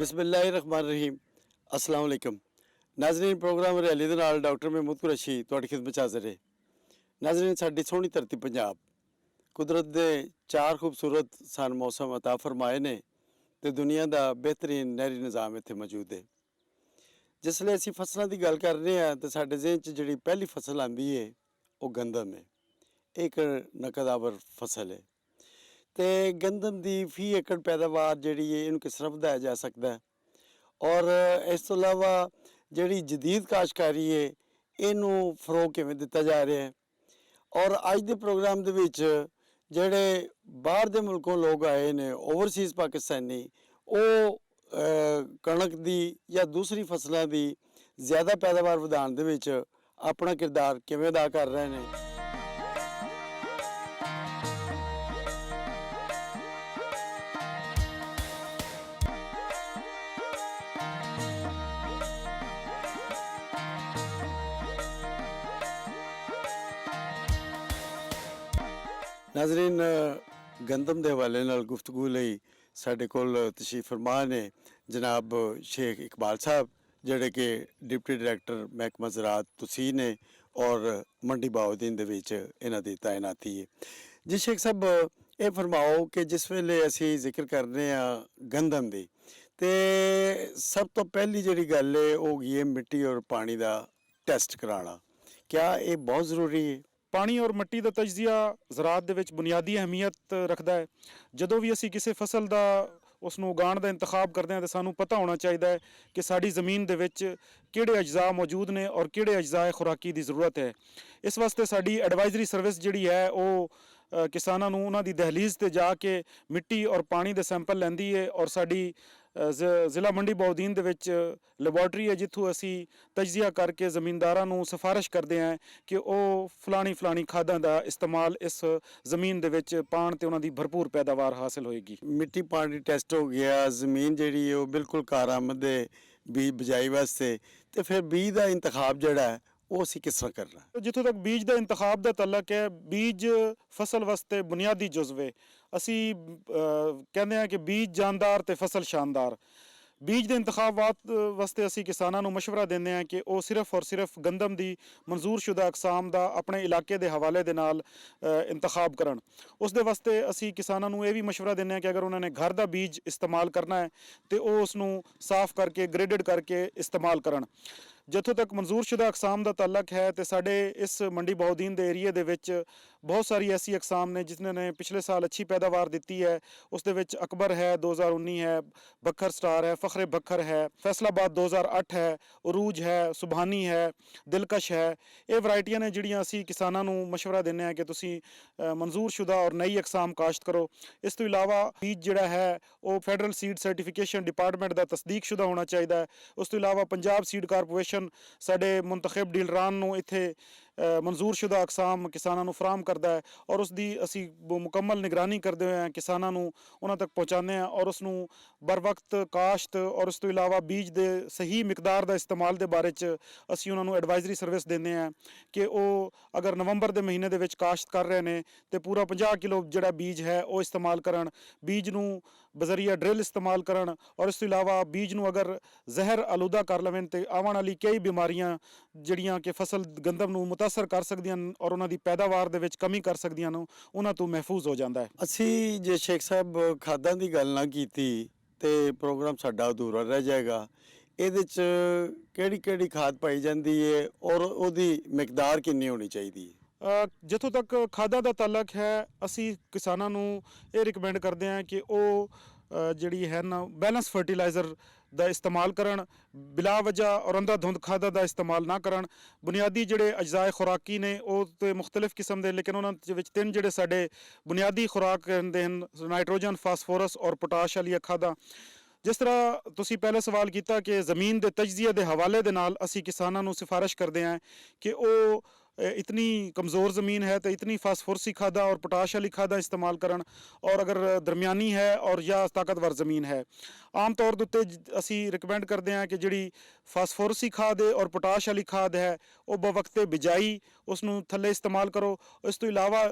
बिस्मिल्लाहिर्रहमानिर्रहीम अस्सलाम वालेकुम नाज़रीन प्रोग्राम रैली दे नाल डॉक्टर महमूद कुरैशी तुहाडी खिदमत हाज़र है। नाज़रीन साडी सोहनी धरती पंजाब कुदरत दे चार खूबसूरत सन मौसम अता फरमाए ने ते दुनिया दा बेहतरीन नहरी निज़ाम इत्थे मौजूद है। जिसले असीं फसलों की गल कर रहे हैं तो साडे ज़हन च जिहड़ी पहली फसल आंदी है वो गंदम है। एक नकदावर फसल है तो गंदम की फी एकड़ पैदावार जिहड़ी है इनू किस तरह वधाया जा सकता है और इस तो इलावा जिहड़ी जदीद काश्तकारी है इनू फरोग किवें दिता जा रहा है। और अज के प्रोग्राम दे विच जिहड़े बाहर दे मुल्कों लोग आए ने ओवरसीज़ पाकिस्तानी वो कणक दी या दूसरी फसलों की ज़्यादा पैदावार वधाउण दे विच अपना किरदार किवें अदा कर रहे हैं। नाज़रीन गंदम के हवाले नाल गुफ्तगू लई साडे कोल तशरीफ फरमा ने जनाब शेख इकबाल साहब जिहड़े कि डिप्टी डायरैक्टर महकमा ज़राअत तुसी ने और मंडी बहाउद्दीन दे विच इन्हां दी तैनाती है। जी शेख साहब ये फरमाओ कि जिस वेले असीं जिक्र करने गंदम दी ते सब तो पहली जिहड़ी गल है वो होगी है मिट्टी और पानी का टैसट कराना, क्या ये बहुत ज़रूरी है? पानी और मिट्टी का तजजिया ज़राअत दे विच बुनियादी अहमियत रखता है। जदों भी असी किसी फसल का उसनूं उगाउण का इंतखाब करते हैं तो सानूं पता होना चाहिए कि साड़ी ज़मीन दे विच किहड़े अज्जा मौजूद ने और किहड़े अज्जा खुराकी की ज़रूरत है। इस वास्ते साड़ी एडवाइजरी सर्विस जिहड़ी है वो किसानां नूं उन्हां दी दहलीज़ ते जाके मिट्टी और पानी दे सैंपल लैंदी है और साड़ी ज़िला मंडी बहाउद्दीन दे विच लैबोरेटरी है जित्थों असी तजजिया करके ज़मींदारां नूं सिफारिश करते हैं कि वो फलानी खादां दा इस्तेमाल इस ज़मीन दे विच पाण ते उन्हां दी भरपूर पैदावार हासिल होएगी। मिट्टी पानी टैसट हो गया, ज़मीन जिहड़ी है वो बिल्कुल कारामद है बीज बिजाई वास्ते, तो फिर बीज का इंतखाब जिहड़ा है वो असीं किस तरह करना? जिथों तक बीज के इंतखाब का तलक है, बीज फसल वास्ते बुनियादी जुज़वे असी कहते हैं कि बीज जानदार ते फसल शानदार। बीज के इंतखाब वास्ते असी किसानां नूं मशवरा देंदे हैं कि वो सिर्फ और सिर्फ गंदम की मंजूर शुदा अकसाम का अपने इलाके के हवाले दे नाल इंतखाब करन। उस दे वास्ते असी किसानां नूं ये भी मशवरा देंदे हैं कि अगर उन्होंने घर का बीज इस्तेमाल करना है तो वो उसनूं साफ करके ग्रेडेड करके इस्तेमाल करन। जिथों तक मंजूर शुदा अकसाम का तलक है तो साढ़े इस मंडी बहाउद्दीन के एरिए के बहुत सारी ऐसी अकसाम ने जिन्होंने पिछले साल अच्छी पैदावार दी है। उस दे विच अकबर है 2019 है, बखर स्टार है, फ़ख्रे बखर है, फैसलाबाद 2008 है, उरूज है, सुबहानी है, दिलकश है। ये वरायटियां ने जिहड़ियां असी किसानां नूं मशवरा दिंदे हैं कि तुसी मंजूर शुदा और नई अकसाम काश्त करो। इस तो इलावा बीज जिहड़ा है वो फैडरल सीड सर्टिफिकेशन डिपार्टमेंट का तस्दीक शुदा होना चाहिए है। उस तो इलावा पंजाब सीड कारपोरेशन साडे मुंतखब डीलरान नूं इत्थे मंजूर शुदा अकसाम किसानां नूं फराहम करदा है और उसकी असी मुकम्मल निगरानी करते हुए किसानां नूं उन्हां तक पहुँचाने हैं और उसनूं बर वक्त काश्त और उस तो इलावा बीज के सही मिकदार का इस्तेमाल के बारे असी उन्हां नूं एडवाइजरी सर्विस देंदे हैं कि वो अगर नवंबर के महीने दे विच काश्त कर रहे हैं तो पूरा 50 किलो जिहड़ा बीज है वो इस्तेमाल करन, बीज नूं बजरिया ड्रिल इस्तेमाल करन और इस तो इलावा बीज नूं अगर जहर आलूदा कर लवें तो आवन वाली कई बीमारियां जिहड़ियां कि फसल गंदम नूं मुतासर कर सकदियां और उन्हां दी पैदावार दे विच कमी कर सकदियां उन्हां तो महफूज हो जाता है। असी जे शेख साहब खादां की गल ना कीती तो प्रोग्राम साडा अधूरा रह जाएगा। ਇਹਦੇ 'ਚ ਕਿਹੜੀ खाद पाई जाती है और ਉਹਦੀ मिकदार कितनी होनी चाहिए? जिथों तक खादा का तलक है असी किसानां नूं ये रिकमेंड करते हैं कि वो जिहड़ी है ना बैलेंस फर्टिलाइज़र का इस्तेमाल करन, बिला वजह और अंधाधुंध खादा का इस्तेमाल ना करन। बुनियादी जिहड़े अज्जाए खुराकी ने वो तो मुख्तलिफ किस्म के लेकिन उन्होंने तीन जिहड़े साडे बुनियादी खुराक कहते हैं नाइट्रोजन, फास्फोरस और पोटाश वाली खादा। जिस तरह तुसी पहले सवाल किया कि ज़मीन के तजजिए के हवाले दे नाल असी किसानां नूं सिफारिश करते हैं कि वो इतनी कमज़ोर ज़मीन है तो इतनी फास्फोरसी खादा और पोटाश वाली खादा इस्तेमाल करन और अगर दरमियानी है और या ताकतवर ज़मीन है आम तौर के उत्ते असी रिकमेंड करते हैं कि जिहड़ी फास्फोरसी खाद है और पोटाश वाली खाद है वो बवक्ते बिजाई उसनूं थल्ले इस्तेमाल करो। इस तो इलावा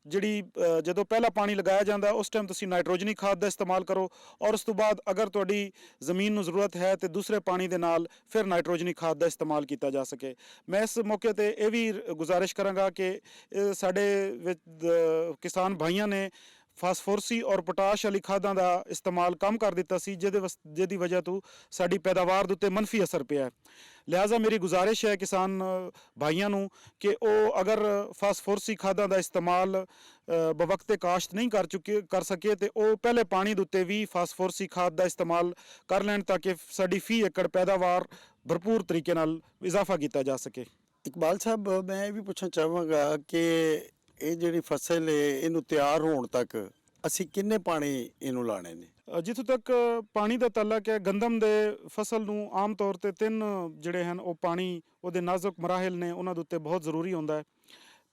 ਜਿਹੜੀ ਜਦੋਂ ਪਹਿਲਾ ਪਾਣੀ ਲਗਾਇਆ ਜਾਂਦਾ ਉਸ ਟਾਈਮ ਤੁਸੀਂ ਨਾਈਟ੍ਰੋਜਨੀ ਖਾਦ ਦਾ ਇਸਤੇਮਾਲ ਕਰੋ, ਔਰ ਉਸ ਤੋਂ ਬਾਅਦ ਅਗਰ ਤੁਹਾਡੀ ਜ਼ਮੀਨ ਨੂੰ ਜ਼ਰੂਰਤ ਹੈ ਤੇ ਦੂਸਰੇ ਪਾਣੀ ਦੇ ਨਾਲ ਫਿਰ ਨਾਈਟ੍ਰੋਜਨੀ ਖਾਦ ਦਾ ਇਸਤੇਮਾਲ ਕੀਤਾ ਜਾ ਸਕੇ। ਮੈਂ ਇਸ ਮੌਕੇ ਤੇ ਇਹ ਵੀ ਗੁਜ਼ਾਰਿਸ਼ ਕਰਾਂਗਾ ਕਿ ਸਾਡੇ ਵਿੱਚ ਕਿਸਾਨ ਭਾਈਆਂ ਨੇ ਫਾਸਫੋਰਸੀ ਔਰ ਪੋਟਾਸ਼ ਵਾਲੀ ਖਾਦਾਂ ਦਾ ਇਸਤੇਮਾਲ ਕਮ ਕਰ ਦਿੱਤਾ ਸੀ, ਜਿਹਦੀ ਵਜ੍ਹਾ ਤੋਂ ਸਾਡੀ ਪੈਦਾਵਾਰ ਦੇ ਉੱਤੇ ਮੰਫੀ ਅਸਰ ਪਿਆ। ਲਿਹਾਜ਼ਾ ਮੇਰੀ ਗੁਜ਼ਾਰਿਸ਼ ਹੈ ਕਿਸਾਨ ਭਾਈਆਂ ਨੂੰ ਕਿ ਉਹ ਅਗਰ ਫਾਸਫੋਰਸੀ ਖਾਦਾਂ ਦਾ ਇਸਤੇਮਾਲ ਬਵਕਤੇ ਕਾਸ਼ਤ ਨਹੀਂ ਕਰ ਸਕੇ ਤੇ ਉਹ ਪਹਿਲੇ ਪਾਣੀ ਦੇ ਉੱਤੇ ਵੀ ਫਾਸਫੋਰਸੀ ਖਾਦ ਦਾ ਇਸਤੇਮਾਲ ਕਰ ਲੈਣ, ਤਾਂ ਕਿ ਸਾਡੀ ਫੀ ਏਕੜ ਪੈਦਾਵਾਰ ਭਰਪੂਰ ਤਰੀਕੇ ਨਾਲ ਇਜ਼ਾਫਾ ਕੀਤਾ ਜਾ ਸਕੇ। ਇਕਬਾਲ ਸਾਹਿਬ, ਮੈਂ ਇਹ ਵੀ ਪੁੱਛਣਾ ਚਾਹਾਂਗਾ ਕਿ ਇਹ ਜਿਹੜੀ ਫਸਲ ਹੈ ਇਹਨੂੰ ਤਿਆਰ ਹੋਣ ਤੱਕ ਅਸੀਂ ਕਿੰਨੇ ਪਾਣੀ ਇਹਨੂੰ ਲਾਣੇ ਨੇ? ਜਿੱਥੋਂ ਤੱਕ ਪਾਣੀ ਦਾ ਤਾਲੁਕ ਹੈ, ਗੰਦਮ ਦੇ ਫਸਲ ਨੂੰ ਆਮ ਤੌਰ ਤੇ 3 ਜਿਹੜੇ ਹਨ ਉਹ ਪਾਣੀ ਉਹਦੇ ਨਾਜ਼ੁਕ ਮਰਾਹਿਲ ਨੇ ਉਹਨਾਂ ਦੇ ਉੱਤੇ ਬਹੁਤ ਜ਼ਰੂਰੀ ਹੁੰਦਾ ਹੈ।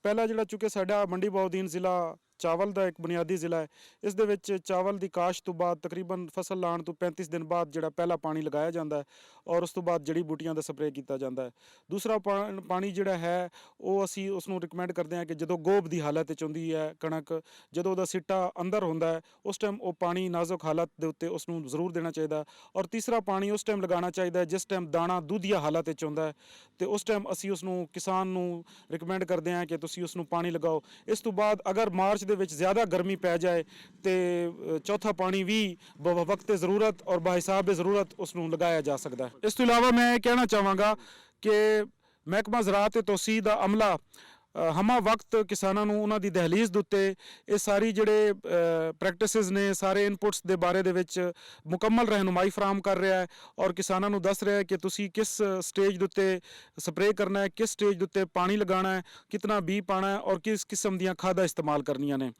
ਪਹਿਲਾ ਜਿਹੜਾ ਚੁੱਕੇ ਸਾਡਾ ਮੰਡੀ ਬਹਾਉਦੀਨ ਜ਼ਿਲ੍ਹਾ ਚਾਵਲ ਦਾ ਇੱਕ ਬੁਨਿਆਦੀ ਜ਼ਿਲ੍ਹਾ ਹੈ, ਇਸ ਦੇ ਵਿੱਚ ਚਾਵਲ ਦੀ ਕਾਸ਼ਤ ਤੋਂ ਬਾਅਦ ਤਕਰੀਬਨ ਫਸਲ ਲਾਉਣ ਤੋਂ 35 ਦਿਨ ਬਾਅਦ ਜਿਹੜਾ ਪਹਿਲਾ ਪਾਣੀ ਲਗਾਇਆ ਜਾਂਦਾ ਹੈ ਔਰ ਉਸ ਤੋਂ ਬਾਅਦ ਜੜੀ ਬੂਟੀਆਂ ਦਾ ਸਪਰੇਅ ਕੀਤਾ ਜਾਂਦਾ ਹੈ। ਦੂਸਰਾ ਪਾਣੀ ਜਿਹੜਾ ਹੈ ਉਹ ਅਸੀਂ ਉਸ ਨੂੰ ਰਿਕਮੈਂਡ ਕਰਦੇ ਹਾਂ ਕਿ ਜਦੋਂ ਗੋਭ ਦੀ ਹਾਲਤ ਵਿੱਚ ਹੁੰਦੀ ਹੈ ਕਣਕ, ਜਦੋਂ ਉਹਦਾ ਸਿੱਟਾ ਅੰਦਰ ਹੁੰਦਾ ਹੈ ਉਸ ਟਾਈਮ ਉਹ ਪਾਣੀ ਨਾਜ਼ੁਕ ਹਾਲਤ ਦੇ ਉੱਤੇ ਉਸ ਨੂੰ ਜ਼ਰੂਰ ਦੇਣਾ ਚਾਹੀਦਾ। ਔਰ ਤੀਸਰਾ ਪਾਣੀ ਉਸ ਟਾਈਮ ਲਗਾਉਣਾ ਚਾਹੀਦਾ ਜਿਸ ਟਾਈਮ ਦਾਣਾ ਦੁੱਧੀਆ ਹਾਲਤ ਵਿੱਚ ਹੁੰਦਾ ਹੈ, ਤੇ ਉਸ ਟਾਈਮ ਅਸੀਂ ਉਸ ਨੂੰ ਕਿਸਾਨ ਨੂੰ ਰਿਕਮੈਂਡ ਕਰਦੇ ਹਾਂ ਕਿ ਤੁਸੀਂ ਉਸ ਨੂੰ ਪਾਣੀ ਲਗਾਓ। ਇਸ ਤੋਂ ਬਾਅਦ ਅਗਰ ਮਾਰਚ ਦੇ ਵਿੱਚ ਜ਼ਿਆਦਾ ਗਰਮੀ ਪੈ ਜਾਏ ਤੇ ਚੌਥਾ ਪਾਣੀ ਵੀ ਵਕਤ ਜ਼ਰੂਰਤ ਔਰ ਬਾਹਿਸਾਬ ਜ਼ਰੂਰਤ ਉਸ ਨੂੰ ਲਗਾਇਆ ਜਾ ਸਕਦਾ ਹੈ। ਇਸ ਤੋਂ ਇਲਾਵਾ ਮੈਂ ਇਹ ਕਹਿਣਾ ਚਾਹਾਂਗਾ ਕਿ ਮਹਿਕਮਾ ਜ਼ਰਾਅਤ ਤੇ ਤੋਸੀਹ ਦਾ ਅਮਲਾ ਹਮਾ ਵਕਤ ਕਿਸਾਨਾਂ ਨੂੰ ਉਹਨਾਂ ਦੀ ਦਹਲੀਜ਼ ਦੇ ਉੱਤੇ ਇਹ ਸਾਰੀ ਜਿਹੜੇ ਪ੍ਰੈਕਟਿਸਿਸ ਨੇ, ਸਾਰੇ ਇਨਪੁਟਸ ਦੇ ਬਾਰੇ ਦੇ ਵਿੱਚ ਮੁਕੰਮਲ ਰਹਿਨੁਮਾਈ ਫਰਾਹਮ ਕਰ ਰਿਹਾ ਹੈ ਔਰ ਕਿਸਾਨਾਂ ਨੂੰ ਦੱਸ ਰਿਹਾ ਹੈ ਕਿ ਤੁਸੀਂ ਕਿਸ ਸਟੇਜ ਦੇ ਉੱਤੇ ਸਪਰੇਅ ਕਰਨਾ ਹੈ, ਕਿਸ ਸਟੇਜ ਦੇ ਉੱਤੇ ਪਾਣੀ ਲਗਾਉਣਾ ਹੈ, ਕਿਤਨਾ ਬੀ ਪਾਣਾ ਹੈ ਔਰ ਕਿਸ ਕਿਸਮ ਦੀਆਂ ਖਾਦਾਂ ਇਸਤੇਮਾਲ ਕਰਨੀਆਂ ਨੇ।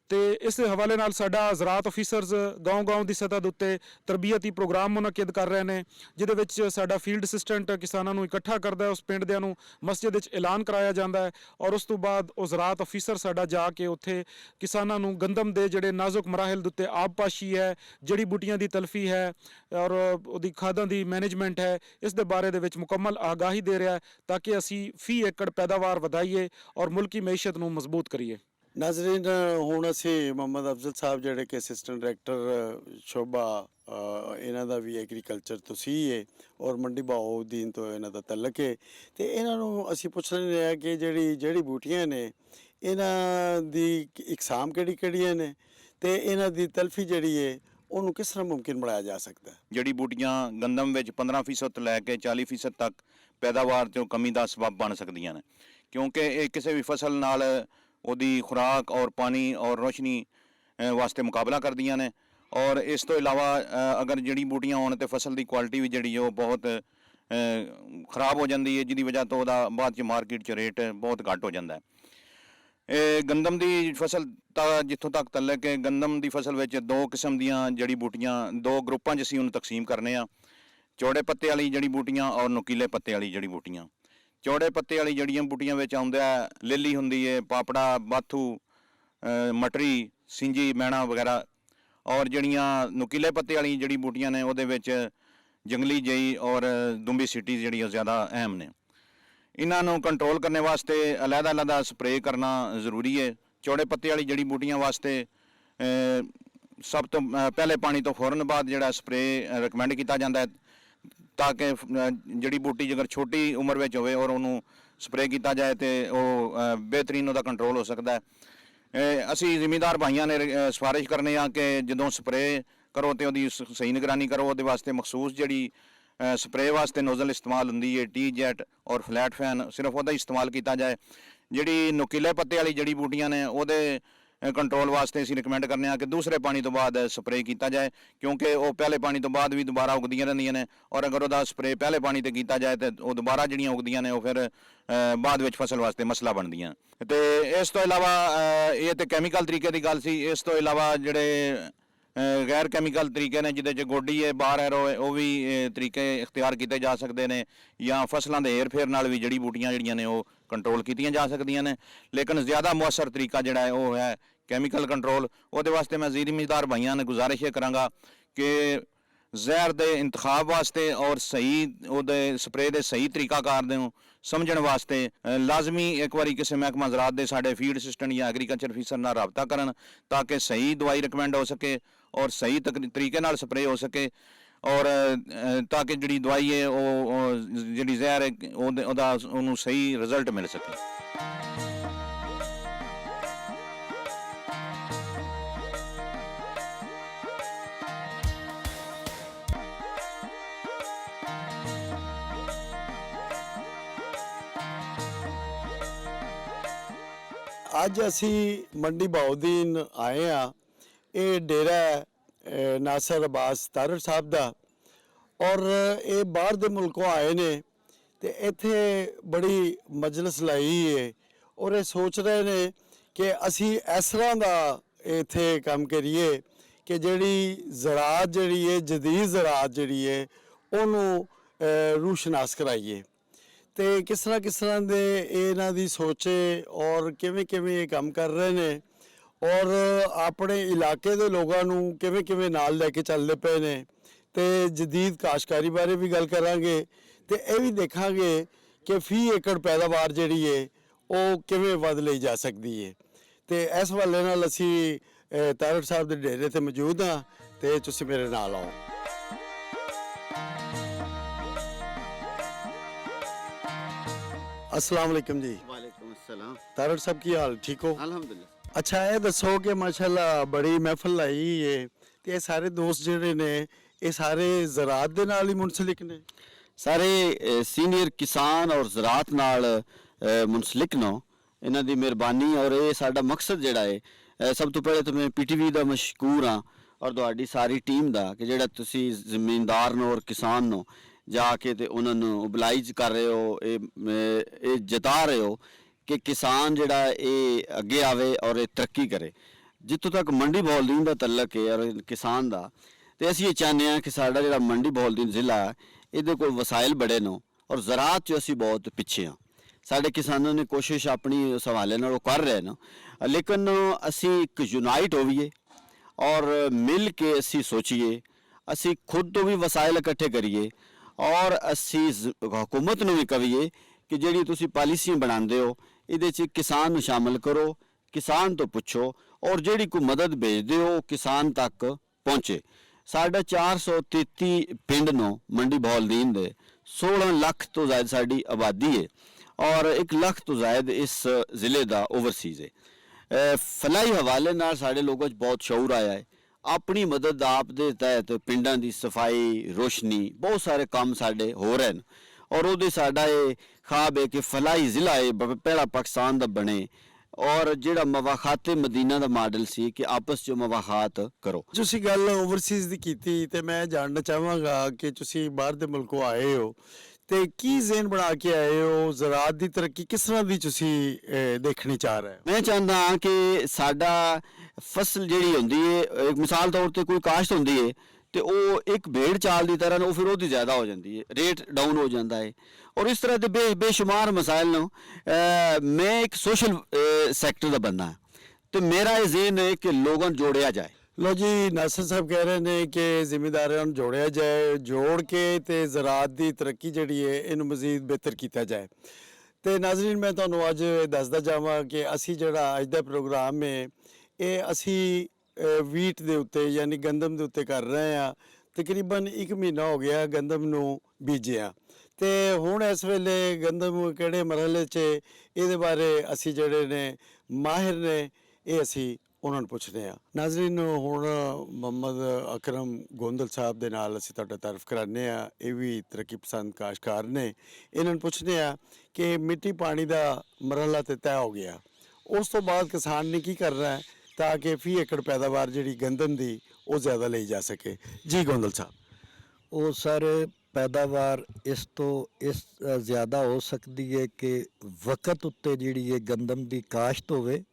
ਤੇ ਇਸ ਹਵਾਲੇ ਨਾਲ ਸਾਡਾ ਜ਼ਰਾਅਤ ਅਫੀਸਰਸ ਗਾਉਂ ਦੀ ਸਤ੍ਹਾ ਦੇ ਉੱਤੇ ਤਰਬੀਅਤੀ ਪ੍ਰੋਗਰਾਮ ਮੁਨੱਕਿਦ ਕਰ ਰਹੇ ਨੇ, ਜਿਹਦੇ ਵਿੱਚ ਸਾਡਾ ਫੀਲਡ ਅਸਿਸਟੈਂਟ ਕਿਸਾਨਾਂ ਨੂੰ ਇਕੱਠਾ ਕਰਦਾ ਹੈ, ਉਸ ਪਿੰਡ ਦਿਆਂ ਨੂੰ ਮਸਜਿਦ ਵਿੱਚ ਐਲਾਨ ਕਰਾਇਆ ਜਾਂਦਾ ਹੈ ਔਰ ਉਸ ਤੋਂ ਬਾਅਦ ਉਹ ਜ਼ਰਾਅਤ ਅਫੀਸਰ ਸਾਡਾ ਜਾ ਕੇ ਉੱਥੇ ਕਿਸਾਨਾਂ ਨੂੰ ਗੰਦਮ ਦੇ ਜਿਹੜੇ ਨਾਜ਼ੁਕ ਮਰਾਹਿਲ ਦੇ ਉੱਤੇ ਆਬਪਾਸ਼ੀ ਹੈ, ਜੜੀ ਬੂਟੀਆਂ ਦੀ ਤਲਫੀ ਹੈ ਔਰ ਉਹਦੀ ਖਾਦਾਂ ਦੀ ਮੈਨੇਜਮੈਂਟ ਹੈ, ਇਸ ਦੇ ਬਾਰੇ ਦੇ ਵਿੱਚ ਮੁਕੰਮਲ ਆਗਾਹੀ ਦੇ ਰਿਹਾ ਹੈ ਤਾਂ ਕਿ ਅਸੀਂ ਫੀ ਏਕੜ ਪੈਦਾਵਾਰ ਵਧਾਈਏ ਔਰ ਮੁਲਕੀ ਮਈਸ਼ਤ ਨੂੰ ਮਜ਼ਬੂਤ ਕਰੀਏ। ਨਾਜ਼ਰੀਨ, ਹੁਣ ਅਸੀਂ ਮੁਹੰਮਦ ਅਫਜ਼ਲ ਸਾਹਿਬ ਜਿਹੜੇ ਕਿ ਅਸਿਸਟੈਂਟ ਡਾਇਰੈਕਟਰ ਸ਼ੋਭਾ ਇਹਨਾਂ ਦਾ ਵੀ ਐਗਰੀਕਲਚਰ ਤੋਂ ਸੀ ਹੈ ਔਰ ਮੰਡੀ ਬਹਾਉਦੀਨ ਤੋਂ ਇਹਨਾਂ ਦਾ ਤਲਕ ਹੈ, ਤੇ ਇਹਨਾਂ ਨੂੰ ਅਸੀਂ ਪੁੱਛ ਰਹੇ ਹਾਂ ਕਿ ਜਿਹੜੀ ਬੂਟੀਆਂ ਨੇ ਇਹਨਾਂ ਦੀ ਇਕਸਾਮ ਕਿਹੜੀਆਂ ਨੇ ਤੇ ਇਹਨਾਂ ਦੀ ਤਲਫੀ ਜਿਹੜੀ ਹੈ ਉਹਨੂੰ ਕਿਸ ਤਰ੍ਹਾਂ ਮੁਮਕਿਨ ਬਣਾਇਆ ਜਾ ਸਕਦਾ ਹੈ। ਜੜੀ ਬੂਟੀਆਂ ਗੰਦਮ ਵਿੱਚ 15% ਤੋਂ ਲੈ ਕੇ 40% ਤੱਕ ਪੈਦਾਵਾਰ 'ਚੋਂ ਕਮੀ ਦਾ ਸਬਬ ਬਣ ਸਕਦੀਆਂ ਨੇ, ਕਿਉਂਕਿ ਇਹ ਕਿਸੇ ਵੀ ਫਸਲ ਨਾਲ ਉਹਦੀ ਖੁਰਾਕ ਔਰ ਪਾਣੀ ਔਰ ਰੋਸ਼ਨੀ ਵਾਸਤੇ ਮੁਕਾਬਲਾ ਕਰਦੀਆਂ ਨੇ। ਔਰ ਇਸ ਤੋਂ ਇਲਾਵਾ ਅਗਰ ਜੜੀ ਬੂਟੀਆਂ ਹੋਣ ਤੇ ਫਸਲ ਦੀ ਕੁਆਲਿਟੀ ਵੀ ਜਿਹੜੀ ਉਹ ਬਹੁਤ ਖਰਾਬ ਹੋ ਜਾਂਦੀ ਹੈ, ਜਿਹਦੀ ਵਜ੍ਹਾ ਤੋਂ ਉਹਦਾ ਬਾਅਦ 'ਚ ਮਾਰਕੀਟ 'ਚ ਰੇਟ ਬਹੁਤ ਘੱਟ ਹੋ ਜਾਂਦਾ ਹੈ। ਇਹ ਗੰਦਮ ਦੀ ਫਸਲ ਤਾਂ ਜਿੱਥੋਂ ਤੱਕ ਤਲਕ ਹੈ, ਗੰਦਮ ਦੀ ਫਸਲ ਵਿੱਚ 2 ਕਿਸਮ ਦੀਆਂ ਜੜੀ ਬੂਟੀਆਂ 2 ਗਰੁੱਪਾਂ 'ਚ ਅਸੀਂ ਉਹਨੂੰ ਤਕਸੀਮ ਕਰਨੇ ਆ, ਚੌੜੇ ਪੱਤੇ ਵਾਲੀ ਜੜੀ ਬੂਟੀਆਂ ਔਰ ਨੁਕੀਲੇ ਪੱਤੇ ਵਾਲੀ ਜੜੀ ਬੂਟੀਆਂ। ਚੌੜੇ ਪੱਤੇ ਵਾਲੀ ਜੜੀਆਂ ਬੂਟੀਆਂ ਵਿੱਚ ਆਉਂਦਾ ਲਿੱਲੀ ਹੁੰਦੀ ਹੈ, ਪਾਪੜਾ, ਬਾਥੂ, ਮਟਰੀ, ਸਿੰਜੀ, ਮੈਣਾ ਵਗੈਰਾ। ਔਰ ਜਿਹੜੀਆਂ ਨੁਕੀਲੇ ਪੱਤੇ ਵਾਲੀ ਜੜੀ ਬੂਟੀਆਂ ਨੇ ਉਹਦੇ ਵਿੱਚ ਜੰਗਲੀ ਜਈ ਔਰ ਦੁੰਬੀ ਸਿਟੀ ਜਿਹੜੀ ਉਹ ਜ਼ਿਆਦਾ ਅਹਿਮ ਨੇ। ਇਹਨਾਂ ਨੂੰ ਕੰਟਰੋਲ ਕਰਨ ਵਾਸਤੇ ਅਲੱਗ-ਅਲੱਗ ਸਪਰੇਅ ਕਰਨਾ ਜ਼ਰੂਰੀ ਹੈ। ਚੌੜੇ ਪੱਤੇ ਵਾਲੀ ਜੜੀ ਬੂਟੀਆਂ ਵਾਸਤੇ ਸਭ ਤੋਂ ਪਹਿਲੇ ਪਾਣੀ ਤੋਂ ਫੌਰਨ ਬਾਅਦ ਜਿਹੜਾ ਸਪਰੇਅ ਰਿਕਮੈਂਡ ਕੀਤਾ ਜਾਂਦਾ ਹੈ, ਤਾਂ ਕਿ ਜੜੀ ਬੂਟੀ ਜੇਕਰ ਛੋਟੀ ਉਮਰ ਵਿੱਚ ਹੋਵੇ ਔਰ ਉਹਨੂੰ ਸਪਰੇਅ ਕੀਤਾ ਜਾਏ ਤੇ ਉਹ ਬਿਹਤਰੀਨ ਉਹਦਾ ਕੰਟਰੋਲ ਹੋ ਸਕਦਾ ਹੈ। ਅਸੀਂ ਜ਼ਿਮੀਂਦਾਰ ਭਾਈਆਂ ਨੇ ਸਿਫਾਰਿਸ਼ ਕਰਨੇ ਆ ਕਿ ਜਦੋਂ ਸਪਰੇਅ ਕਰੋ ਤੇ ਉਹਦੀ ਸਹੀ ਨਿਗਰਾਨੀ ਕਰੋ। ਉਹਦੇ ਵਾਸਤੇ ਮਖਸੂਸ ਜਿਹੜੀ ਸਪਰੇਅ ਵਾਸਤੇ ਨੋਜ਼ਲ ਇਸਤੇਮਾਲ ਹੁੰਦੀ ਹੈ, ਟੀ ਜੈਟ ਔਰ ਫਲੈਟ ਫੈਨ, ਸਿਰਫ ਉਹਦਾ ਇਸਤੇਮਾਲ ਕੀਤਾ ਜਾਏ। ਜਿਹੜੀ ਨੁਕੀਲੇ ਪੱਤੇ ਵਾਲੀ ਜੜੀ ਬੂਟੀਆਂ ਨੇ ਉਹਦੇ ਕੰਟਰੋਲ ਵਾਸਤੇ ਅਸੀਂ ਰਿਕਮੈਂਡ ਕਰਨੇ ਆ ਕਿ ਦੂਸਰੇ ਪਾਣੀ ਤੋਂ ਬਾਅਦ ਸਪਰੇਅ ਕੀਤਾ ਜਾਏ, ਕਿਉਂਕਿ ਉਹ ਪਹਿਲੇ ਪਾਣੀ ਤੋਂ ਬਾਅਦ ਵੀ ਦੁਬਾਰਾ ਉਗਦੀਆਂ ਰਹਿੰਦੀਆਂ ਨੇ ਔਰ ਅਗਰ ਉਹਦਾ ਸਪਰੇਅ ਪਹਿਲੇ ਪਾਣੀ ਤੇ ਕੀਤਾ ਜਾਏ ਤੇ ਉਹ ਦੁਬਾਰਾ ਜਿਹੜੀਆਂ ਉਗਦੀਆਂ ਨੇ ਉਹ ਫਿਰ ਬਾਅਦ ਵਿੱਚ ਫਸਲ ਵਾਸਤੇ ਮਸਲਾ ਬਣਦੀਆਂ। ਤੇ ਇਸ ਤੋਂ ਇਲਾਵਾ ਇਹ ਤੇ ਕੈਮੀਕਲ ਤਰੀਕੇ ਦੀ ਗੱਲ ਸੀ। ਇਸ ਤੋਂ ਇਲਾਵਾ ਜਿਹੜੇ ਗੈਰ ਕੈਮੀਕਲ ਤਰੀਕੇ ਨੇ ਜਿਹਦੇ 'ਚ ਗੋਡੀ ਹੈ, ਬਾਹਰ ਐਰੋ ਹੈ, ਉਹ ਵੀ ਤਰੀਕੇ ਇਖਤਿਆਰ ਕੀਤੇ ਜਾ ਸਕਦੇ ਨੇ, ਜਾਂ ਫਸਲਾਂ ਦੇ ਹੇਰ ਫੇਰ ਨਾਲ ਵੀ ਜੜੀ ਬੂਟੀਆਂ ਜਿਹੜੀਆਂ ਨੇ ਉਹ ਕੰਟਰੋਲ ਕੀਤੀਆਂ ਜਾ ਸਕਦੀਆਂ ਨੇ। ਲੇਕਿਨ ਜ਼ਿਆਦਾ ਮੁਅੱਸਰ ਤਰੀਕਾ ਜਿਹੜਾ ਹੈ ਉਹ ਹੈ ਕੈਮੀਕਲ ਕੰਟਰੋਲ। ਉਹਦੇ ਵਾਸਤੇ ਮੈਂ ਜ਼ਿਮੀਂਦਾਰ ਭਾਈਆਂ ਨੇ ਗੁਜ਼ਾਰਿਸ਼ ਇਹ ਕਰਾਂਗਾ ਕਿ ਜ਼ਹਿਰ ਦੇ ਇੰਤਖਾਬ ਵਾਸਤੇ ਔਰ ਸਹੀ ਉਹਦੇ ਸਪਰੇਅ ਦੇ ਸਹੀ ਤਰੀਕਾਕਾਰ ਦੇ ਨੂੰ ਸਮਝਣ ਵਾਸਤੇ ਲਾਜ਼ਮੀ ਇੱਕ ਵਾਰੀ ਕਿਸੇ ਮਹਿਕਮਾ ਜ਼ਰਾਤ ਦੇ ਸਾਡੇ ਫੀਡ ਅਸਿਸਟੈਂਟ ਜਾਂ ਐਗਰੀਕਲਚਰ ਅਫੀਸਰ ਨਾਲ ਰਾਬਤਾ ਕਰਨ ਤਾਂ ਕਿ ਸਹੀ ਦਵਾਈ ਰਿਕਮੈਂਡ ਹੋ ਸਕੇ ਔਰ ਸਹੀ ਤਰੀਕੇ ਨਾਲ ਸਪਰੇਅ ਹੋ ਸਕੇ ਔਰ ਤਾਂ ਕਿ ਜਿਹੜੀ ਦਵਾਈ ਹੈ ਉਹ ਜਿਹੜੀ ਜ਼ਹਿਰ ਹੈ ਉਹਨੂੰ ਸਹੀ ਰਿਜ਼ਲਟ ਮਿਲ ਸਕੇ। ਅੱਜ ਅਸੀਂ ਮੰਡੀ ਬਹਾਉਦੀਨ ਆਏ ਆ। ਇਹ ਡੇਰਾ ਹੈ ਨਾਸਰ ਅਬਾਸ ਤਾਰੜ ਸਾਹਿਬ ਦਾ ਔਰ ਇਹ ਬਾਹਰ ਦੇ ਮੁਲਕੋਂ ਆਏ ਨੇ ਤੇ ਇੱਥੇ ਬੜੀ ਮਜਲਿਸ ਲਾਈ ਹੈ ਔਰ ਇਹ ਸੋਚ ਰਹੇ ਨੇ ਕਿ ਅਸੀਂ ਇਸ ਤਰ੍ਹਾਂ ਦਾ ਇੱਥੇ ਕੰਮ ਕਰੀਏ ਕਿ ਜਿਹੜੀ ਜ਼ਰਾਤ ਜਿਹੜੀ ਹੈ ਜਦੀਦ ਜ਼ਰਾਤ ਜਿਹੜੀ ਹੈ ਉਹਨੂੰ ਰੂਸ਼ਨਾਸ ਕਰਾਈਏ ਤੇ ਕਿਸ ਤਰ੍ਹਾਂ ਦੇ ਇਹਨਾਂ ਦੀ ਸੋਚੇ ਔਰ ਕਿਵੇਂ ਇਹ ਕੰਮ ਕਰ ਰਹੇ ਨੇ ਔਰ ਆਪਣੇ ਇਲਾਕੇ ਦੇ ਲੋਕਾਂ ਨੂੰ ਕਿਵੇਂ ਨਾਲ ਲੈ ਕੇ ਚੱਲਦੇ ਪਏ ਨੇ ਤੇ ਜਦੀਦ ਕਾਸ਼ਤਕਾਰੀ ਬਾਰੇ ਵੀ ਗੱਲ ਕਰਾਂਗੇ ਤੇ ਇਹ ਵੀ ਦੇਖਾਂਗੇ ਕਿ ਫੀ ਏਕੜ ਪੈਦਾਵਾਰ ਜਿਹੜੀ ਹੈ ਉਹ ਕਿਵੇਂ ਵੱਧ ਲਈ ਜਾ ਸਕਦੀ ਹੈ। ਤੇ ਇਸ ਹਵਾਲੇ ਨਾਲ ਅਸੀਂ ਤਾਰੜ ਸਾਹਿਬ ਦੇ ਡੇਰੇ ਤੇ ਮੌਜੂਦ ਹਾਂ ਤੇ ਤੁਸੀਂ ਮੇਰੇ ਨਾਲ ਆਓ। अस्सलाम वालेकुम जी। वालेकुम अस्सलाम। तारड़ साहब की हाल ठीक हो? अल्हम्दुलिल्लाह। अच्छा ये दसो कि माशाल्लाह बड़ी महफिल लाई है ते ये सारे दोस्त जिहड़े ने ये सारे ज़रात दे नाल ही मुंसलिक ने? सारे सीनियर किसान और ज़रात नाल मुंसलिक नो इन्हां दी मेहरबानी और ये साडा मकसद जिहड़ा है सब तो पहले तो मैं पीटीवी दा मशकूर हाँ और तुहाडी सारी टीम दा कि जिहड़ा तुसी ज़मींदार नो और किसान नो जाके ते उन्हां नूं ओबलाइज कर रहे हो, ये जता रहे हो कि किसान जिहड़ा ये अगे आवे और ये तरक्की करे। जितों तक मंडी बहाउद्दीन दा तल्लक है और किसान दा ते असीं ये चाहते हैं कि साडा जिहड़ा मंडी बहाउद्दीन ज़िला है इहदे कोल वसाइल बड़े नो और ज़रात च असीं बहुत पिछे हाँ। साडे किसानों ने कोशिश अपनी उस हवाले नाल कर रहे न लेकिन असीं एक यूनाइट होइए और मिल के असीं सोचीए, असीं खुद तो भी वसाइल इकट्ठे करिए और असी हुकूमत नूं भी कहिए कि जिहड़ी तुसीं पॉलिसियां बनांदे हो इहदे च किसान नूं शामिल करो, किसान तो पुछो और जिहड़ी कोई मदद भेजदे हो किसान तक पहुँचे। साडा 433 पिंड नो मंडी बहाउद्दीन दे 16 लाख तो ज़ायद साडी आबादी है और 1 लाख तो ज़ायद इस ज़िले दा ओवरसीज़ है। फलाई हवाले नाल साडे लोगों च बहुत शऊर आया है। अपनी मदद आप दे तहत पिंडां दी सफाई रोशनी बहुत सारे काम साडे हो रहे हैं और उहदे साडा ये ख्वाब है कि फलाई ज़िला है पहला पाकिस्तान दा बने और जिहड़ा मवाखाते मदीना दा मॉडल सी कि आपस च मवाखात करो। ਤੁਸੀਂ ਗੱਲ ਓਵਰਸੀਜ਼ ਦੀ ਕੀਤੀ ਤੇ ਮੈਂ ਜਾਣਨਾ ਚਾਹਾਂਗਾ ਕਿ ਤੁਸੀਂ ਬਾਹਰ ਦੇ ਮੁਲਕੋਂ ਆਏ ਹੋ ਤੇ ਕੀ ਜ਼ੇਨ ਬਣਾ ਕੇ ਆਏ ਹੋ, ਜ਼ਰਾਤ ਦੀ ਤਰੱਕੀ ਕਿਸ ਤਰ੍ਹਾਂ ਦੀ ਤੁਸੀਂ ਦੇਖਣੀ ਚਾਹ ਰਹੇ ਹੋ? मैं चाहता हाँ कि साडा फसल जिहड़ी हुंदी है एक मिसाल तौर ते कोई काश्त हुंदी है तो वो एक भेड़ चाल की तरह फिर वो ज़्यादा हो जाती है, रेट डाउन हो जाता है और इस तरह के बेशुमार मसाइल नो मैं एक सोशल सैक्टर का बंदा है तो मेरा ये ज़हन है कि लोगों को जोड़िया जाए। ਲੋ ਜੀ ਨਾਸਰ ਸਾਹਿਬ ਕਹਿ ਰਹੇ ਨੇ ਕਿ ਜ਼ਿਮੀਂਦਾਰਾਂ ਨੂੰ ਜੋੜਿਆ ਜਾਏ, ਜੋੜ ਕੇ ਤੇ ਜ਼ਰਾਤ ਦੀ ਤਰੱਕੀ ਜਿਹੜੀ ਹੈ ਇਹਨੂੰ ਮਜ਼ੀਦ ਬਿਹਤਰ ਕੀਤਾ ਜਾਏ। ਤੇ ਨਾਜ਼ਰੀਨ ਮੈਂ ਤੁਹਾਨੂੰ ਅੱਜ ਦੱਸਦਾ ਜਾਵਾਂ ਕਿ ਅਸੀਂ ਜਿਹੜਾ ਅੱਜ ਦਾ ਪ੍ਰੋਗਰਾਮ ਹੈ ਇਹ ਅਸੀਂ ਵੀਟ ਦੇ ਉੱਤੇ ਯਾਨੀ ਗੰਦਮ ਦੇ ਉੱਤੇ ਕਰ ਰਹੇ ਹਾਂ। ਤਕਰੀਬਨ 1 ਮਹੀਨਾ ਹੋ ਗਿਆ ਗੰਦਮ ਨੂੰ ਬੀਜਿਆ ਤੇ ਹੁਣ ਇਸ ਵੇਲੇ ਗੰਦਮ ਕਿਹੜੇ ਮਰਹਲੇ 'ਚ ਇਹਦੇ ਬਾਰੇ ਅਸੀਂ ਜਿਹੜੇ ਨੇ ਮਾਹਿਰ ਨੇ ਇਹ ਅਸੀਂ ਉਹਨਾਂ ਨੂੰ ਪੁੱਛਦੇ ਹਾਂ। ਨਾਜ਼ਰੀਨ ਹੁਣ ਮੁਹੰਮਦ ਅਕਰਮ ਗੋਂਦਲ ਸਾਹਿਬ ਦੇ ਨਾਲ ਅਸੀਂ ਤੁਹਾਡਾ ਤਾਰਫ ਕਰਾਉਂਦੇ ਹਾਂ। ਇਹ ਵੀ ਤਰੱਕੀ ਪਸੰਦ ਕਾਸ਼ਤਕਾਰ ਨੇ। ਇਹਨਾਂ ਨੂੰ ਪੁੱਛਦੇ ਹਾਂ ਕਿ ਮਿੱਟੀ ਪਾਣੀ ਦਾ ਮਰਹਲਾ ਤੇ ਤੈਅ ਹੋ ਗਿਆ, ਉਸ ਤੋਂ ਬਾਅਦ ਕਿਸਾਨ ਨੇ ਕੀ ਕਰਨਾ ਹੈ ਤਾਂ ਕਿ ਫੀ ਏਕੜ ਪੈਦਾਵਾਰ ਜਿਹੜੀ ਗੰਦਮ ਦੀ ਉਹ ਜ਼ਿਆਦਾ ਲਈ ਜਾ ਸਕੇ। ਜੀ ਗੋਂਦਲ ਸਾਹਿਬ। ਉਹ ਸਰ ਪੈਦਾਵਾਰ ਇਸ ਤੋਂ ਇਸ ਜ਼ਿਆਦਾ ਹੋ ਸਕਦੀ ਹੈ ਕਿ ਵਕਤ ਉੱਤੇ ਜਿਹੜੀ ਇਹ ਗੰਦਮ ਦੀ ਕਾਸ਼ਤ ਹੋਵੇ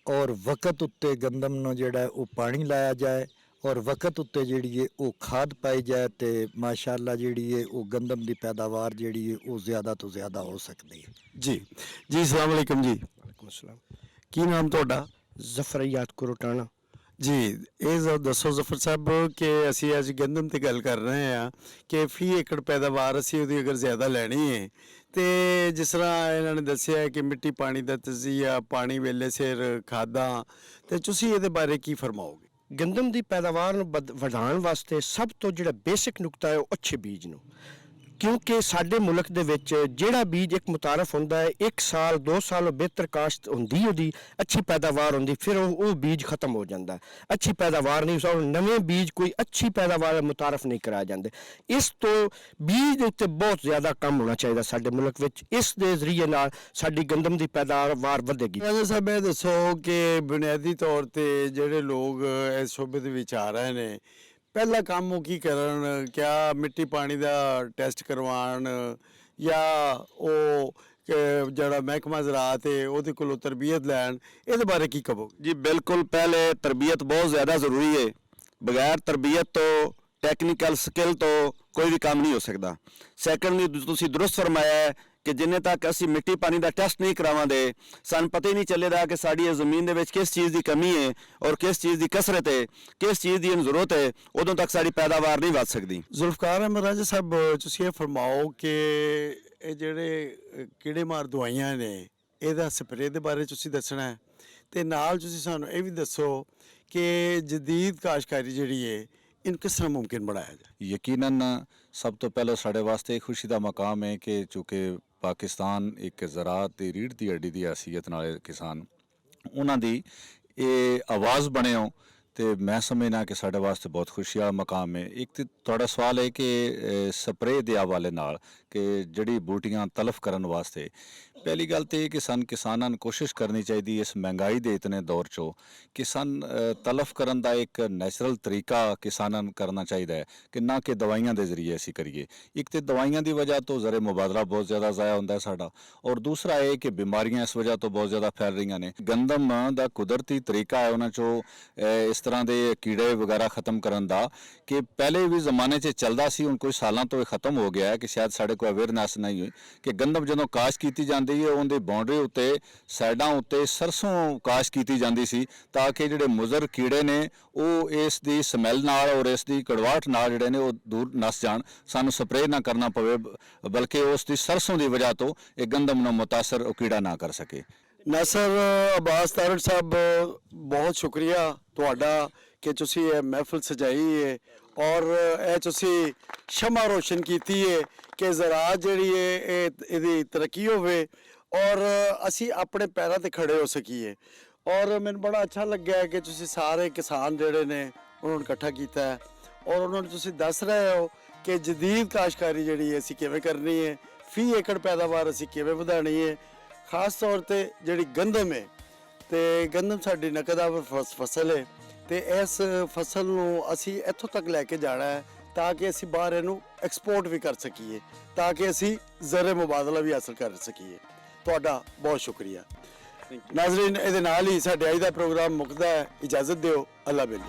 और वक़्त उत्ते गंदम नो जेड़ा है वो पानी लाया जाए और वक़्त उत्ते जेड़ी है वो खाद पाई जाए तो माशाअल्लाह जेड़ी है वो गंदम की पैदावार जेड़ी है वो ज़्यादा तो ज़्यादा हो सकती है। जी जी अस्सलाम वालेकुम जी। वालेकुम अस्सलाम। की नाम ਤੁਹਾਡਾ? ਜ਼ਫਰ ਯਾਦ ਕਰੋ ਟਾਣਾ। ਜੀ ਇਹ ਦੱਸੋ ਜ਼ਫਰ ਸਾਹਿਬ ਕਿ ਅਸੀਂ ਅੱਜ ਗੰਦਮ ਤੇ ਗੱਲ ਕਰ ਰਹੇ ਹਾਂ ਕਿ ਫੀ ਏਕੜ ਪੈਦਾਵਾਰ ਅਸੀਂ ਉਹਦੀ ਅਗਰ ਜ਼ਿਆਦਾ ਲੈਣੀ ਹੈ ਤੇ ਜਿਸ ਤਰ੍ਹਾਂ ਇਹਨਾਂ ਨੇ ਦੱਸਿਆ ਹੈ ਕਿ ਮਿੱਟੀ ਪਾਣੀ ਦਾ ਤਜਜ਼ੀਆ, ਪਾਣੀ ਵੇਲੇ ਸਿਰ, ਖਾਦਾਂ, ਤੇ ਤੁਸੀਂ ਇਹਦੇ ਬਾਰੇ ਕੀ ਫਰਮਾਓਗੇ? ਗੰਦਮ ਦੀ ਪੈਦਾਵਾਰ ਨੂੰ ਵਧਾਉਣ ਵਾਸਤੇ ਸਭ ਤੋਂ ਜਿਹੜਾ ਬੇਸਿਕ ਨੁਕਤਾ ਹੈ ਉਹ ਅੱਛੇ ਬੀਜ ਨੂੰ, ਕਿਉਂਕਿ ਸਾਡੇ ਮੁਲਕ ਦੇ ਵਿੱਚ ਜਿਹੜਾ ਬੀਜ ਇੱਕ ਮੁਤਾਰਫ ਹੁੰਦਾ ਹੈ 1 ਸਾਲ 2 ਸਾਲ ਬਿਹਤਰ ਕਾਸ਼ਤ ਹੁੰਦੀ, ਉਹਦੀ ਅੱਛੀ ਪੈਦਾਵਾਰ ਹੁੰਦੀ, ਫਿਰ ਉਹ ਬੀਜ ਖਤਮ ਹੋ ਜਾਂਦਾ ਹੈ। ਅੱਛੀ ਪੈਦਾਵਾਰ ਨਹੀਂ, ਸੋ ਨਵੇਂ ਬੀਜ ਕੋਈ ਅੱਛੀ ਪੈਦਾਵਾਰ ਮੁਤਾਰਫ ਨਹੀਂ ਕਰਾਏ ਜਾਂਦੇ। ਇਸ ਤੋਂ ਬੀਜ ਦੇ ਉੱਤੇ ਬਹੁਤ ਜ਼ਿਆਦਾ ਕੰਮ ਹੋਣਾ ਚਾਹੀਦਾ ਸਾਡੇ ਮੁਲਕ ਵਿੱਚ। ਇਸ ਦੇ ਜ਼ਰੀਏ ਨਾਲ ਸਾਡੀ ਗੰਦਮ ਦੀ ਪੈਦਾਵਾਰ ਵਧੇਗੀ। ਰਾਜਾ ਸਾਹਿਬ ਇਹ ਦੱਸੋ ਕਿ ਬੁਨਿਆਦੀ ਤੌਰ ਤੇ ਜਿਹੜੇ ਲੋਕ ਇਸ ਸ਼ੋਬੇ ਦੇ ਵਿੱਚ ਆ ਰਹੇ ਨੇ, ਪਹਿਲਾ ਕੰਮ ਉਹ ਕੀ ਕਰਨ? ਕਿਆ ਮਿੱਟੀ ਪਾਣੀ ਦਾ ਟੈਸਟ ਕਰਵਾਉਣ ਜਾਂ ਉਹ ਜਿਹੜਾ ਮਹਿਕਮਾ ਜ਼ਰਾਅਤ ਹੈ ਉਹਦੇ ਕੋਲੋਂ ਤਰਬੀਅਤ ਲੈਣ? ਇਹਦੇ ਬਾਰੇ ਕੀ ਕਹੋਗੇ? जी बिल्कुल, पहले तरबियत बहुत ज़्यादा ज़रूरी है। बगैर तरबियत तो ਟੈਕਨੀਕਲ ਸਕਿੱਲ ਤੋਂ ਕੋਈ ਵੀ ਕੰਮ ਨਹੀਂ ਹੋ ਸਕਦਾ। ਸੈਕੰਡਲੀ ਤੁਸੀਂ ਦਰੁਸਤ ਫਰਮਾਇਆ ਹੈ ਕਿ ਜਿੰਨੇ ਤੱਕ ਅਸੀਂ ਮਿੱਟੀ ਪਾਣੀ ਦਾ ਟੈਸਟ ਨਹੀਂ ਕਰਾਵਾਂਗੇ, ਸਾਨੂੰ ਪਤਾ ਹੀ ਨਹੀਂ ਚੱਲੇਗਾ ਕਿ ਸਾਡੀ ਇਹ ਜ਼ਮੀਨ ਦੇ ਵਿੱਚ ਕਿਸ ਚੀਜ਼ ਦੀ ਕਮੀ ਹੈ ਔਰ ਕਿਸ ਚੀਜ਼ ਦੀ ਕਸਰਤ ਹੈ, ਕਿਸ ਚੀਜ਼ ਦੀ ਜ਼ਰੂਰਤ ਹੈ, ਉਦੋਂ ਤੱਕ ਸਾਡੀ ਪੈਦਾਵਾਰ ਨਹੀਂ ਵੱਧ ਸਕਦੀ। ਜ਼ੁਲਫਕਾਰ ਅਹਿਮਦ ਰਾਜਾ ਸਾਹਿਬ, ਤੁਸੀਂ ਇਹ ਫਰਮਾਓ ਕਿ ਇਹ ਜਿਹੜੇ ਕੀੜੇ ਮਾਰ ਦਵਾਈਆਂ ਨੇ ਇਹਦਾ ਸਪਰੇਅ ਦੇ ਬਾਰੇ ਤੁਸੀਂ ਦੱਸਣਾ ਹੈ, ਤੇ ਨਾਲ ਤੁਸੀਂ ਸਾਨੂੰ ਇਹ ਵੀ ਦੱਸੋ ਕਿ ਜਦੀਦ ਕਾਸ਼ਤਕਾਰੀ ਜਿਹੜੀ ਹੈ ਇਹਨੂੰ ਕਿਸ ਤਰ੍ਹਾਂ ਮੁਮਕਿਨ ਬਣਾਇਆ ਜਾਏ? ਯਕੀਨਨ ਸਭ ਤੋਂ ਪਹਿਲਾਂ ਸਾਡੇ ਵਾਸਤੇ ਇੱਕ ਖੁਸ਼ੀ ਦਾ ਮਕਾਮ ਹੈ ਕਿ ਚੂँਕਿ ਪਾਕਿਸਤਾਨ ਇੱਕ ਜ਼ਰਾਅਤ ਦੀ ਰੀੜ੍ਹ ਦੀ ਹੱਡੀ ਦੀ ਹੈਸੀਅਤ ਨਾਲ ਕਿਸਾਨ, ਉਹਨਾਂ ਦੀ ਇਹ ਆਵਾਜ਼ ਬਣੇ ਹੋ, ਤੇ ਮੈਂ ਸਮਝਣਾ ਕਿ ਸਾਡੇ ਵਾਸਤੇ ਬਹੁਤ ਖੁਸ਼ੀ ਵਾਲਾ ਮਕਾਮ ਹੈ। ਇੱਕ ਤੇ ਤੁਹਾਡਾ ਸਵਾਲ ਹੈ ਕਿ ਸਪਰੇਅ ਦੇ ਹਵਾਲੇ ਨਾਲ ਕਿ ਜਿਹੜੀ ਬੂਟੀਆਂ ਤਲਫ ਕਰਨ ਵਾਸਤੇ, ਪਹਿਲੀ ਗੱਲ ਤੇ ਇਹ ਕਿ ਕਿਸਾਨਾਂ ਨੂੰ ਕੋਸ਼ਿਸ਼ ਕਰਨੀ ਚਾਹੀਦੀ ਇਸ ਮਹਿੰਗਾਈ ਦੇ ਇਤਨੇ ਦੌਰ 'ਚੋਂ ਕਿ ਤਲਫ ਕਰਨ ਦਾ ਇੱਕ ਨੈਚੁਰਲ ਤਰੀਕਾ ਕਿਸਾਨਾਂ ਨੂੰ ਕਰਨਾ ਚਾਹੀਦਾ ਹੈ ਕਿ ਨਾ ਕਿ ਦਵਾਈਆਂ ਦੇ ਜ਼ਰੀਏ ਅਸੀਂ ਕਰੀਏ। ਇੱਕ ਤੇ ਦਵਾਈਆਂ ਦੀ ਵਜ੍ਹਾ ਤੋਂ ਜ਼ਰੇ ਮੁਬਾਦਲਾ ਬਹੁਤ ਜ਼ਿਆਦਾ ਜ਼ਾਇਆ ਹੁੰਦਾ ਹੈ ਸਾਡਾ, ਔਰ ਦੂਸਰਾ ਇਹ ਕਿ ਬਿਮਾਰੀਆਂ ਇਸ ਵਜ੍ਹਾ ਤੋਂ ਬਹੁਤ ਜ਼ਿਆਦਾ ਫੈਲ ਰਹੀਆਂ ਨੇ। ਗੰਦਮ ਦਾ ਕੁਦਰਤੀ ਤਰੀਕਾ ਹੈ ਉਹਨਾਂ 'ਚੋਂ ਇਸ ਤਰ੍ਹਾਂ ਦੇ ਕੀੜੇ ਵਗੈਰਾ ਖਤਮ ਕਰਨ ਦਾ ਕਿ ਪਹਿਲੇ ਵੀ ਜ਼ਮਾਨੇ 'ਚ ਚੱਲਦਾ ਸੀ, ਹੁਣ ਕੁਝ ਸਾਲਾਂ ਤੋਂ ਇਹ ਖਤਮ ਹੋ ਗਿਆ ਹੈ ਕਿ ਸ਼ਾਇਦ ਸਾਡੇ ਕੋਲ ਅਵੇਅਰਨੈਸ ਨਹੀਂ ਹੋਈ ਕਿ ਗੰਦਮ ਜਦੋਂ ਕਾਸ਼ ਕੀਤੀ ਜਾਂਦੀ ਹੈ ਉਹਦੇ ਬਾਉਂਡਰੀ ਉੱਤੇ ਸਾਈਡਾਂ ਉੱਤੇ ਸਰਸੋਂ ਕਾਸ਼ ਕੀਤੀ ਜਾਂਦੀ ਸੀ ਤਾਂ ਕਿ ਜਿਹੜੇ ਮੁਜ਼ਰ ਕੀੜੇ ਨੇ ਉਹ ਇਸ ਦੀ ਸਮੈਲ ਨਾਲ ਔਰ ਇਸ ਦੀ ਕੜਵਾਹਟ ਨਾਲ ਜਿਹੜੇ ਨੇ ਉਹ ਦੂਰ ਨਸ ਜਾਣ, ਸਾਨੂੰ ਸਪਰੇਅ ਨਾ ਕਰਨਾ ਪਵੇ, ਬਲਕਿ ਉਸ ਦੀ ਸਰਸੋਂ ਦੀ ਵਜ੍ਹਾ ਤੋਂ ਇਹ ਗੰਦਮ ਨੂੰ ਮੁਤਾਸਰ ਉਹ ਕੀੜਾ ਨਾ ਕਰ ਸਕੇ। ਨਾਸਰ ਅਬਾਸ ਤਾਰੜ ਸਾਹਿਬ, ਬਹੁਤ ਸ਼ੁਕਰੀਆ ਤੁਹਾਡਾ ਕਿ ਤੁਸੀਂ ਇਹ ਮਹਿਫਲ ਸਜਾਈ ਹੈ ਔਰ ਇਹ ਤੁਸੀਂ ਸ਼ਮਾ ਰੋਸ਼ਨ ਕੀਤੀ ਹੈ ਕਿ ਜ਼ਰਾਅਤ ਜਿਹੜੀ ਹੈ ਇਹਦੀ ਤਰੱਕੀ ਹੋਵੇ ਔਰ ਅਸੀਂ ਆਪਣੇ ਪੈਰਾਂ ਤੇ ਖੜੇ ਹੋ ਸਕੀਏ। ਔਰ ਮੈਨੂੰ ਬੜਾ ਅੱਛਾ ਲੱਗਿਆ ਕਿ ਤੁਸੀਂ ਸਾਰੇ ਕਿਸਾਨ ਜਿਹੜੇ ਨੇ ਉਹਨਾਂ ਨੂੰ ਇਕੱਠਾ ਕੀਤਾ ਹੈ ਔਰ ਉਹਨਾਂ ਨੂੰ ਤੁਸੀਂ ਦੱਸ ਰਹੇ ਹੋ ਕਿ ਜਦੀਦ ਕਾਸ਼ਤਕਾਰੀ ਜਿਹੜੀ ਹੈ ਅਸੀਂ ਕਿਵੇਂ ਕਰਨੀ ਹੈ, ਫੀ ਏਕੜ ਪੈਦਾਵਾਰ ਅਸੀਂ ਕਿਵੇਂ ਵਧਾਉਣੀ ਹੈ। ਖਾਸ ਤੌਰ ਤੇ ਜਿਹੜੀ ਗੰਦਮ ਹੈ, ਤੇ ਗੰਦਮ ਸਾਡੀ ਨਕਦਾਵਰ ਫਸਲ ਹੈ, ਤੇ ਇਸ ਫਸਲ ਨੂੰ ਅਸੀਂ ਇੱਥੋਂ ਤੱਕ ਲੈ ਕੇ ਜਾਣਾ ਹੈ ਤਾਂ ਕਿ ਅਸੀਂ ਬਾਹਰ ਇਹਨੂੰ ਐਕਸਪੋਰਟ ਵੀ ਕਰ ਸਕੀਏ, ਤਾਂ ਕਿ ਅਸੀਂ ਜ਼ਰੇ ਮੁਬਾਦਲਾ ਵੀ ਹਾਸਲ ਕਰ ਸਕੀਏ। ਤੁਹਾਡਾ ਬਹੁਤ ਸ਼ੁਕਰੀਆ। ਨਾਜ਼ਰੀਨ, ਇਹਦੇ ਨਾਲ ਹੀ ਸਾਡੇ ਅੱਜ ਦਾ ਪ੍ਰੋਗਰਾਮ ਮੁੱਕਦਾ ਹੈ। ਇਜਾਜ਼ਤ ਦਿਓ। ਅੱਲਾ ਬਿਲ।